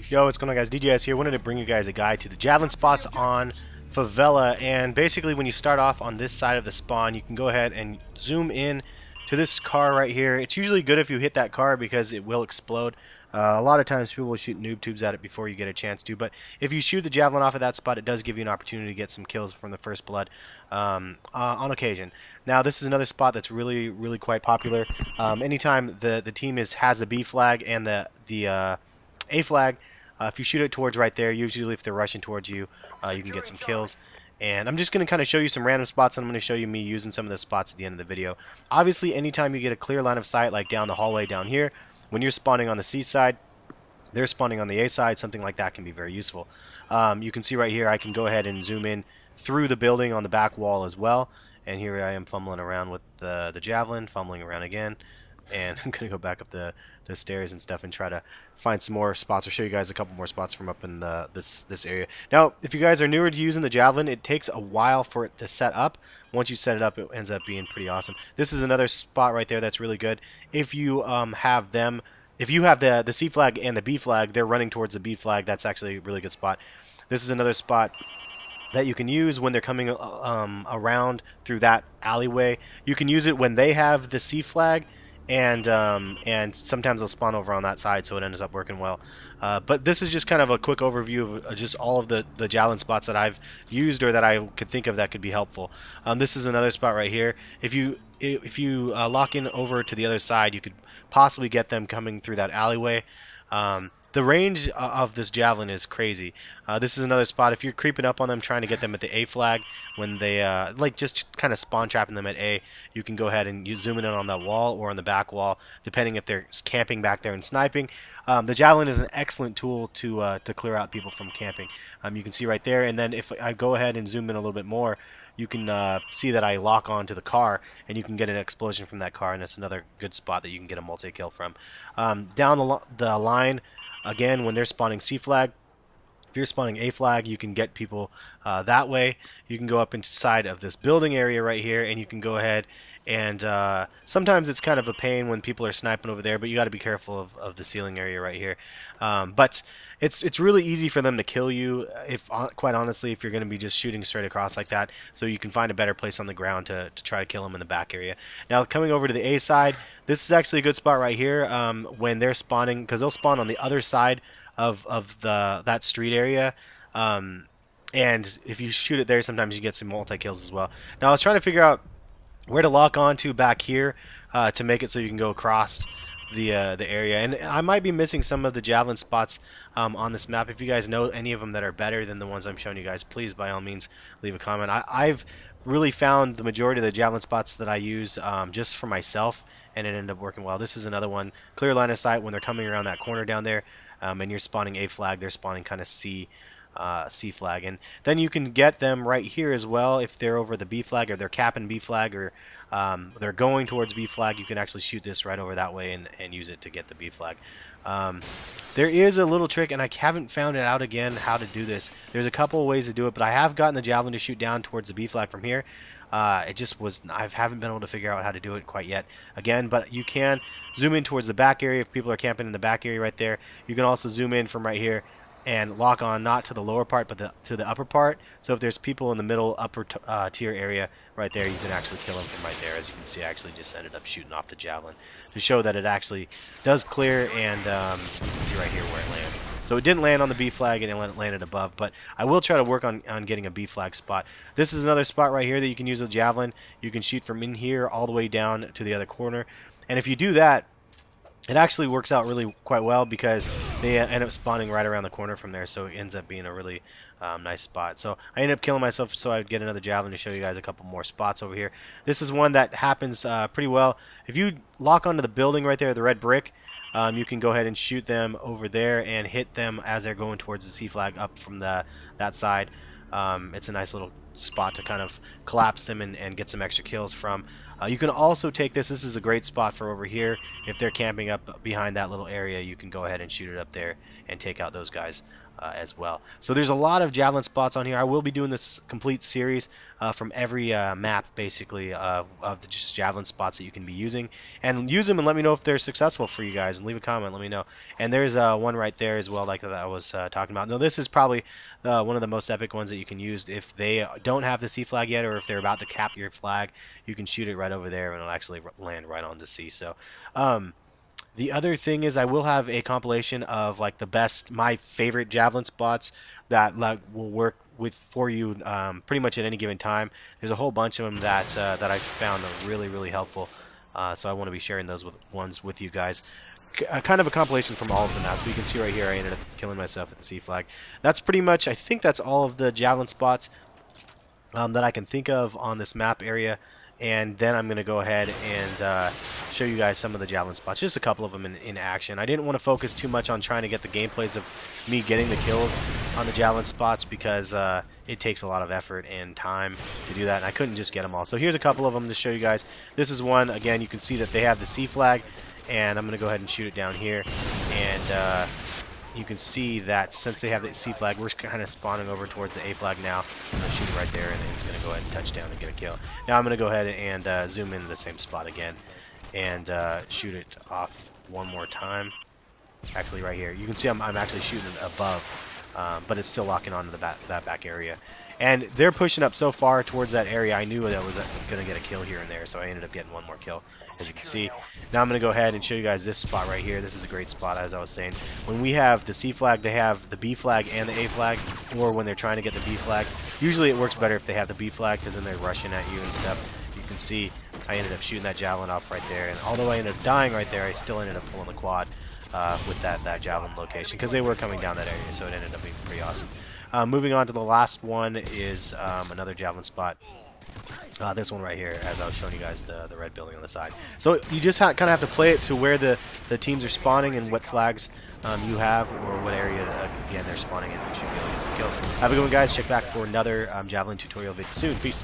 Yo, what's going on, guys? DJS here. Wanted to bring you guys a guide to the Javelin spots on Favela. And basically, when you start off on this side of the spawn, you can go ahead and zoom in to this car right here. It's usually good if you hit that car because it will explode. A lot of times people will shoot noob tubes at it before you get a chance to, but if you shoot the Javelin off of that spot, it does give you an opportunity to get some kills from the first blood on occasion. Now, this is another spot that's really quite popular. Anytime the team has a B flag and the A flag, if you shoot it towards right there, usually if they're rushing towards you, you can get some kills. And I'm just going to kind of show you some random spots, and I'm going to show you me using some of the spots at the end of the video. Obviously, anytime you get a clear line of sight, like down the hallway down here, when you're spawning on the C side, they're spawning on the A side, something like that can be very useful. You can see right here, I can go ahead and zoom in through the building on the back wall as well. And here I am fumbling around with the Javelin, fumbling around again. And I'm going to go back up the stairs and stuff and try to find some more spots. I'll show you guys a couple more spots from up in this area. Now, if you guys are newer to using the Javelin, it takes a while for it to set up. Once you set it up, it ends up being pretty awesome. This is another spot right there that's really good. If you have the C flag and the B flag, they're running towards the B flag. That's actually a really good spot. This is another spot that you can use when they're coming around through that alleyway. You can use it when they have the C flag, and sometimes they'll spawn over on that side, so it ends up working well. But this is just kind of a quick overview of just all of the Javelin spots that I've used or that I could think of that could be helpful. This is another spot right here. If you lock in over to the other side, you could possibly get them coming through that alleyway. The range of this Javelin is crazy. This is another spot. If you're creeping up on them, trying to get them at the A flag, when they like just kind of spawn trapping them at A, you can go ahead and zoom in on that wall or on the back wall, depending if they're camping back there and sniping. The Javelin is an excellent tool to clear out people from camping. You can see right there, and then if I go ahead and zoom in a little bit more, you can see that I lock on to the car, and you can get an explosion from that car, and it's another good spot that you can get a multi-kill from. Down the line, again, when they're spawning C flag, if you're spawning A flag, you can get people that way. You can go up inside of this building area right here, and you can go ahead and sometimes it's kind of a pain when people are sniping over there, but you got to be careful of the ceiling area right here. But it's really easy for them to kill you, quite honestly, if you're going to be just shooting straight across like that. So you can find a better place on the ground to try to kill them in the back area. Now, coming over to the A side, this is actually a good spot right here when they're spawning, because they'll spawn on the other side of that street area. And if you shoot it there, sometimes you get some multi-kills as well. Now, I was trying to figure out where to lock on to back here to make it so you can go across the area. And I might be missing some of the Javelin spots on this map. If you guys know any of them that are better than the ones I'm showing you guys, please, by all means, leave a comment. I've really found the majority of the Javelin spots that I use just for myself, and it ended up working well. This is another one. Clear line of sight when they're coming around that corner down there, and you're spawning A flag, they're spawning kind of C flag, and then you can get them right here as well if they're over the B flag, or they're capping B flag, or they're going towards B flag. You can actually shoot this right over that way and use it to get the B flag. There is a little trick, and I haven't found it out again how to do this. There's a couple of ways to do it, but I have gotten the Javelin to shoot down towards the B flag from here. I haven't been able to figure out how to do it quite yet again, but you can zoom in towards the back area if people are camping in the back area right there. You can also zoom in from right here and lock on not to the lower part but to the upper part. So if there's people in the middle upper tier area right there, you can actually kill them from right there. As you can see, I actually just ended up shooting off the Javelin to show that it actually does clear, and you can see right here where it lands. So it didn't land on the B flag, and it landed above, but I will try to work on getting a B flag spot. This is another spot right here that you can use a Javelin. You can shoot from in here all the way down to the other corner, and if you do that, it actually works out really quite well because they end up spawning right around the corner from there, so it ends up being a really nice spot. So I ended up killing myself so I'd get another Javelin to show you guys a couple more spots over here. This is one that happens pretty well. If you lock onto the building right there, the red brick, you can go ahead and shoot them over there and hit them as they're going towards the C flag up from that side. It's a nice little spot to kind of collapse them and get some extra kills from. You can also take this is a great spot for over here. If they're camping up behind that little area, you can go ahead and shoot it up there and take out those guys. as well. So there's a lot of Javelin spots on here. I will be doing this complete series from every map, basically, of the just Javelin spots that you can be using. And use them and let me know if they're successful for you guys. And leave a comment, let me know. And there's one right there as well, like that I was talking about. No, this is probably one of the most epic ones that you can use. If they don't have the C flag yet, or if they're about to cap your flag, you can shoot it right over there and it'll actually land right on the C. So, the other thing is I will have a compilation of like the best, my favorite Javelin spots that like will work for you pretty much at any given time. There's a whole bunch of them that I found really helpful. So I want to be sharing those ones with you guys. Kind of a compilation from all of them now. So you can see right here I ended up killing myself at the C flag. That's pretty much, I think that's all of the Javelin spots that I can think of on this map area. And then I'm going to go ahead and show you guys some of the Javelin spots, just a couple of them in action. I didn't want to focus too much on trying to get the gameplays of me getting the kills on the Javelin spots because it takes a lot of effort and time to do that, and I couldn't just get them all. So here's a couple of them to show you guys. This is one, again, you can see that they have the C flag, and I'm going to go ahead and shoot it down here. And you can see that since they have the C flag, we're kind of spawning over towards the A flag now. I'm going to shoot it right there, and it's going to go ahead and touch down and get a kill. Now I'm going to go ahead and zoom into the same spot again and shoot it off one more time. Actually, right here. You can see I'm actually shooting it above, but it's still locking onto that back area. And they're pushing up so far towards that area, I knew that I was going to get a kill here and there, so I ended up getting one more kill, as you can see. Now I'm going to go ahead and show you guys this spot right here. This is a great spot, as I was saying. When we have the C flag, they have the B flag and the A flag, or when they're trying to get the B flag. Usually it works better if they have the B flag, because then they're rushing at you and stuff. You can see I ended up shooting that Javelin off right there, and although I ended up dying right there, I still ended up pulling the quad with that Javelin location, because they were coming down that area, so it ended up being pretty awesome. Moving on to the last one is another Javelin spot. This one right here, as I was showing you guys the red building on the side. So you just kind of have to play it to where the teams are spawning and what flags you have, or what area, again, they're spawning in, and you should be able to get some kills. Have a good one, guys. Check back for another Javelin tutorial video soon. Peace.